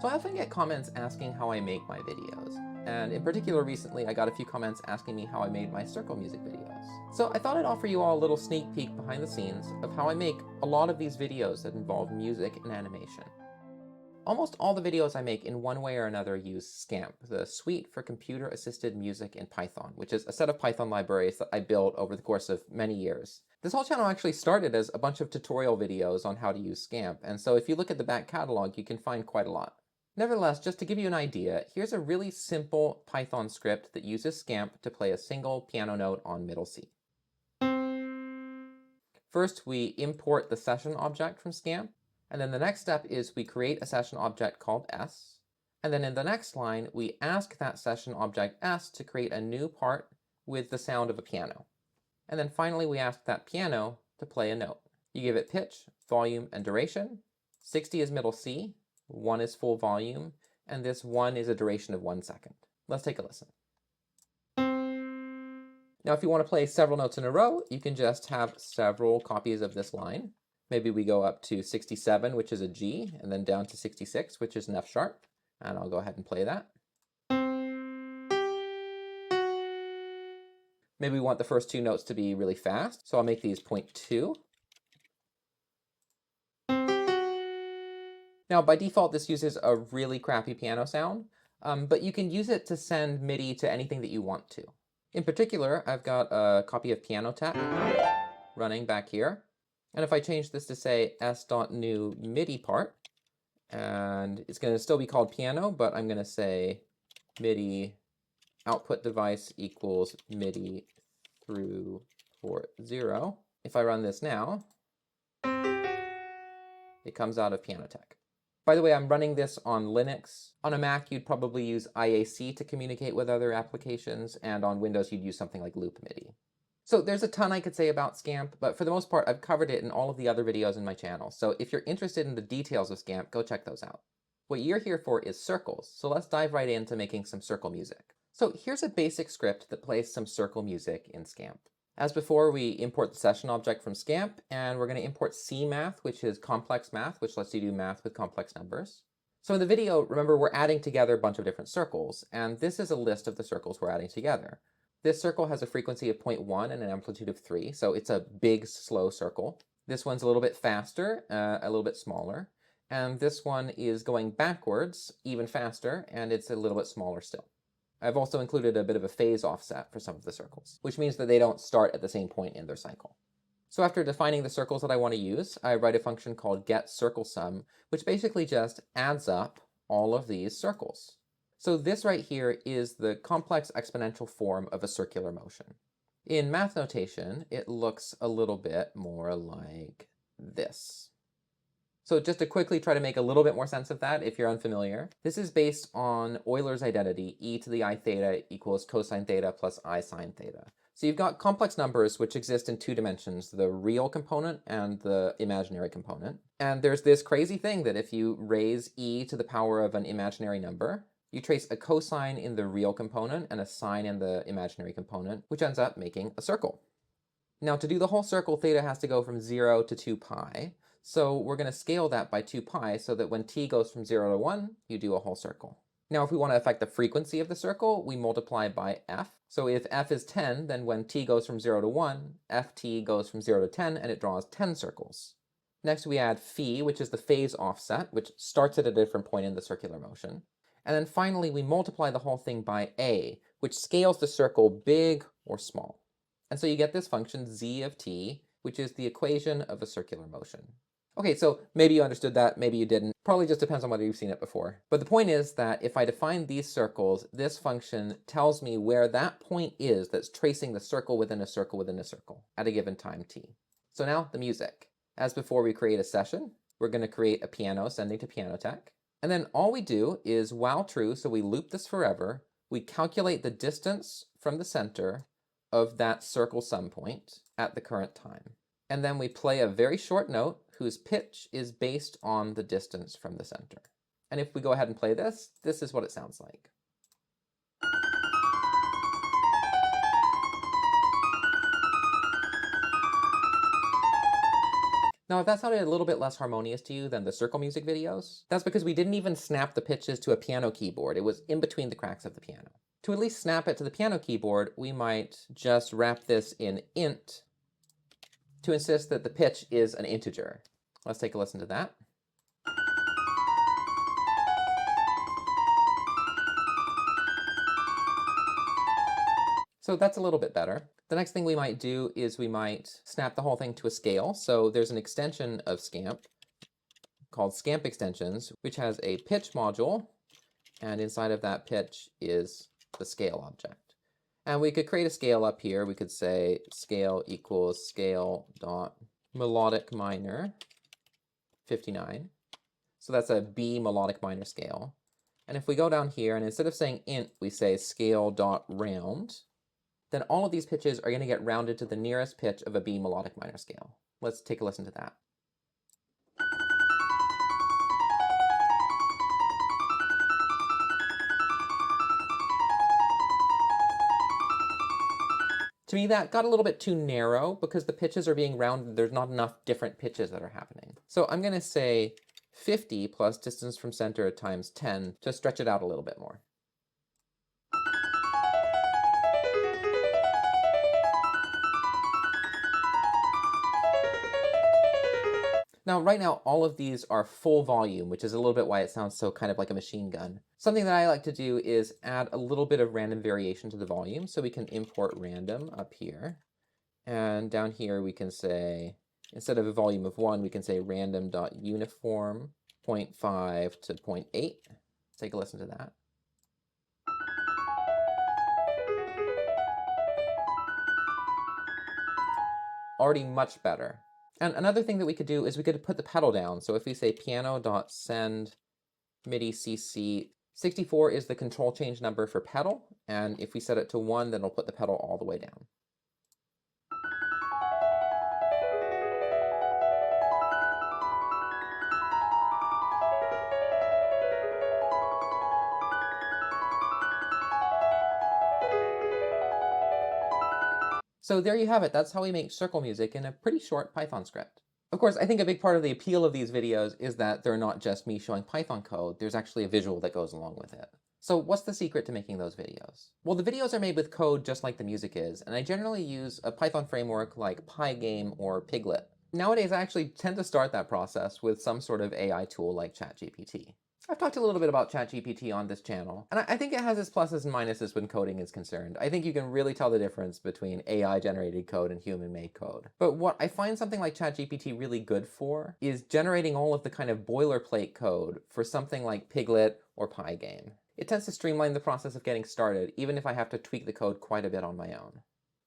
So I often get comments asking how I make my videos, and in particular recently I got a few comments asking me how I made my circle music videos. So I thought I'd offer you all a little sneak peek behind the scenes of how I make a lot of these videos that involve music and animation. Almost all the videos I make in one way or another use Scamp, the suite for computer-assisted music in Python, which is a set of Python libraries that I built over the course of many years. This whole channel actually started as a bunch of tutorial videos on how to use Scamp, and so if you look at the back catalog, you can find quite a lot. Nevertheless, just to give you an idea, here's a really simple Python script that uses Scamp to play a single piano note on middle C. First, we import the session object from Scamp, and then the next step is we create a session object called S, and then in the next line, we ask that session object S to create a new part with the sound of a piano. And then finally, we ask that piano to play a note. You give it pitch, volume, and duration. 60 is middle C, 1 is full volume, and this 1 is a duration of 1 second. Let's take a listen. Now, if you want to play several notes in a row, you can just have several copies of this line. Maybe we go up to 67, which is a G, and then down to 66, which is an F sharp. And I'll go ahead and play that. Maybe we want the first two notes to be really fast, so I'll make these 0.2. Now, by default, this uses a really crappy piano sound, but you can use it to send MIDI to anything that you want to. In particular, I've got a copy of Piano Tech running back here. And if I change this to say s.new MIDI part, and it's going to still be called piano, but I'm going to say MIDI output device equals MIDI through port 0. If I run this now, it comes out of Piano Tech. By the way, I'm running this on Linux. On a Mac, you'd probably use IAC to communicate with other applications, and on Windows, you'd use something like Loop MIDI. So there's a ton I could say about Scamp, but for the most part, I've covered it in all of the other videos in my channel. So if you're interested in the details of Scamp, go check those out. What you're here for is circles, so let's dive right into making some circle music. So here's a basic script that plays some circle music in Scamp. As before, we import the session object from Scamp, and we're going to import CMath, which is complex math, which lets you do math with complex numbers. So in the video, remember, we're adding together a bunch of different circles, and this is a list of the circles we're adding together. This circle has a frequency of 0.1 and an amplitude of 3, so it's a big, slow circle. This one's a little bit faster, a little bit smaller, and this one is going backwards, even faster, and it's a little bit smaller still. I've also included a bit of a phase offset for some of the circles, which means that they don't start at the same point in their cycle. So after defining the circles that I want to use, I write a function called getCircleSum, which basically just adds up all of these circles. So this right here is the complex exponential form of a circular motion. In math notation, it looks a little bit more like this. So just to quickly try to make a little bit more sense of that, if you're unfamiliar, this is based on Euler's identity, e to the I theta equals cosine theta plus I sine theta. So you've got complex numbers which exist in two dimensions, the real component and the imaginary component. And there's this crazy thing that if you raise e to the power of an imaginary number, you trace a cosine in the real component and a sine in the imaginary component, which ends up making a circle. Now to do the whole circle, theta has to go from 0 to 2 pi. So we're going to scale that by 2 pi so that when t goes from 0 to 1, you do a whole circle. Now if we want to affect the frequency of the circle, we multiply by f. So if f is 10, then when t goes from 0 to 1, ft goes from 0 to 10, and it draws 10 circles. Next we add phi, which is the phase offset, which starts at a different point in the circular motion. And then finally we multiply the whole thing by a, which scales the circle big or small. And so you get this function z of t, which is the equation of a circular motion. Okay, so maybe you understood that, maybe you didn't. Probably just depends on whether you've seen it before. But the point is that if I define these circles, this function tells me where that point is that's tracing the circle within a circle within a circle at a given time t. So now the music. As before, we create a session. We're going to create a piano sending to Piano Tech. And then all we do is while true, so we loop this forever, we calculate the distance from the center of that circle sum point at the current time. And then we play a very short note whose pitch is based on the distance from the center. And if we go ahead and play this, this is what it sounds like. Now, if that sounded a little bit less harmonious to you than the circle music videos, that's because we didn't even snap the pitches to a piano keyboard. It was in between the cracks of the piano. To at least snap it to the piano keyboard, we might just wrap this in int to insist that the pitch is an integer. Let's take a listen to that. So that's a little bit better. The next thing we might do is we might snap the whole thing to a scale. So there's an extension of Scamp called Scamp extensions, which has a pitch module, and inside of that pitch is the scale object. And we could create a scale up here. We could say scale equals scale dot melodic minor 59. So that's a B melodic minor scale. And if we go down here and instead of saying int, we say scale dot round, then all of these pitches are going to get rounded to the nearest pitch of a B melodic minor scale. Let's take a listen to that. To me, that got a little bit too narrow because the pitches are being rounded. There's not enough different pitches that are happening. So I'm going to say 50 plus distance from center times 10 to stretch it out a little bit more. Now, right now, all of these are full volume, which is a little bit why it sounds so kind of like a machine gun. Something that I like to do is add a little bit of random variation to the volume. So we can import random up here. And down here, we can say, instead of a volume of 1, we can say random.uniform 0.5 to 0.8. Let's take a listen to that. Already much better. And another thing that we could do is we could put the pedal down. So if we say piano.send MIDI CC, 64 is the control change number for pedal. And if we set it to 1, then it'll put the pedal all the way down. So there you have it. That's how we make circle music in a pretty short Python script. Of course, I think a big part of the appeal of these videos is that they're not just me showing Python code. There's actually a visual that goes along with it. So what's the secret to making those videos? Well, the videos are made with code just like the music is, and I generally use a Python framework like Pygame or Piglet. Nowadays, I actually tend to start that process with some sort of AI tool like ChatGPT. I've talked a little bit about ChatGPT on this channel, and I think it has its pluses and minuses when coding is concerned. I think you can really tell the difference between AI-generated code and human-made code. But what I find something like ChatGPT really good for is generating all of the kind of boilerplate code for something like Piglet or Pygame. It tends to streamline the process of getting started, even if I have to tweak the code quite a bit on my own.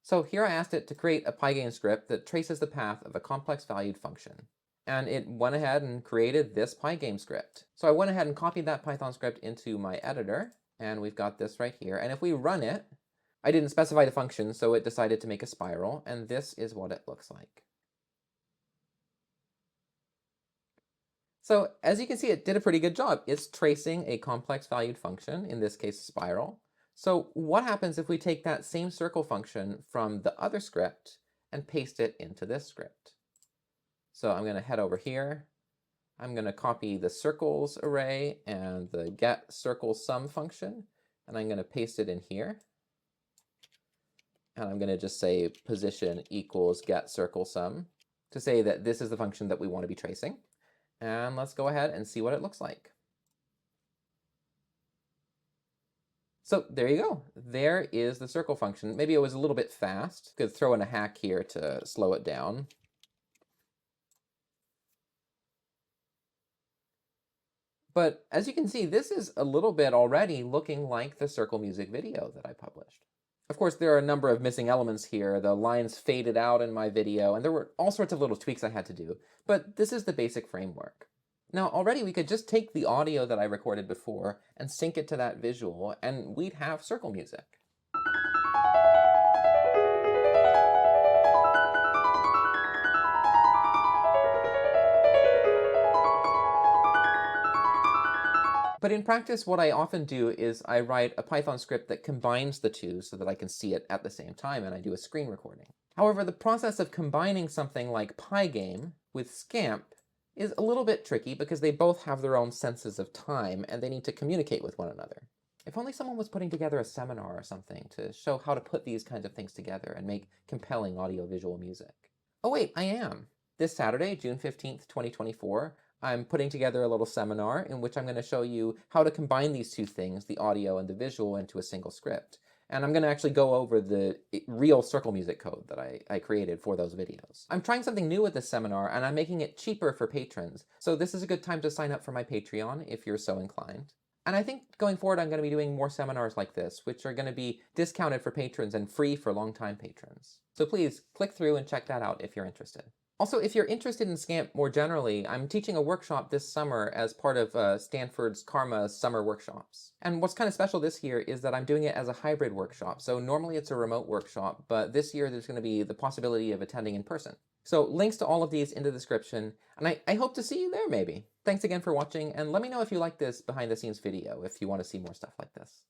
So here I asked it to create a Pygame script that traces the path of a complex valued function. And it went ahead and created this Pygame script. So I went ahead and copied that Python script into my editor, and we've got this right here. And if we run it, I didn't specify the function, so it decided to make a spiral, and this is what it looks like. So as you can see, it did a pretty good job. It's tracing a complex valued function, in this case, a spiral. So what happens if we take that same circle function from the other script and paste it into this script? So I'm going to head over here. I'm going to copy the circles array and the get circle sum function, and I'm going to paste it in here. And I'm going to just say position equals get circle sum to say that this is the function that we want to be tracing. And let's go ahead and see what it looks like. So there you go. There is the circle function. Maybe it was a little bit fast. Could throw in a hack here to slow it down. But as you can see, this is a little bit already looking like the circle music video that I published. Of course, there are a number of missing elements here. The lines faded out in my video, and there were all sorts of little tweaks I had to do. But this is the basic framework. Now, already we could just take the audio that I recorded before and sync it to that visual, and we'd have circle music. But in practice, what I often do is I write a Python script that combines the two so that I can see it at the same time, and I do a screen recording. However, the process of combining something like Pygame with Scamp is a little bit tricky because they both have their own senses of time and they need to communicate with one another. If only someone was putting together a seminar or something to show how to put these kinds of things together and make compelling audiovisual music. Oh wait, I am. This Saturday, June 15th, 2024, I'm putting together a little seminar in which I'm going to show you how to combine these two things, the audio and the visual, into a single script. And I'm going to actually go over the real circle music code that I created for those videos. I'm trying something new with this seminar, and I'm making it cheaper for patrons. So this is a good time to sign up for my Patreon if you're so inclined. And I think going forward, I'm going to be doing more seminars like this, which are going to be discounted for patrons and free for longtime patrons. So please click through and check that out if you're interested. Also, if you're interested in Scamp more generally, I'm teaching a workshop this summer as part of Stanford's Karma summer workshops. And what's kind of special this year is that I'm doing it as a hybrid workshop. So normally it's a remote workshop, but this year there's going to be the possibility of attending in person. So links to all of these in the description, and I hope to see you there maybe. Thanks again for watching, and let me know if you like this behind the scenes video if you want to see more stuff like this.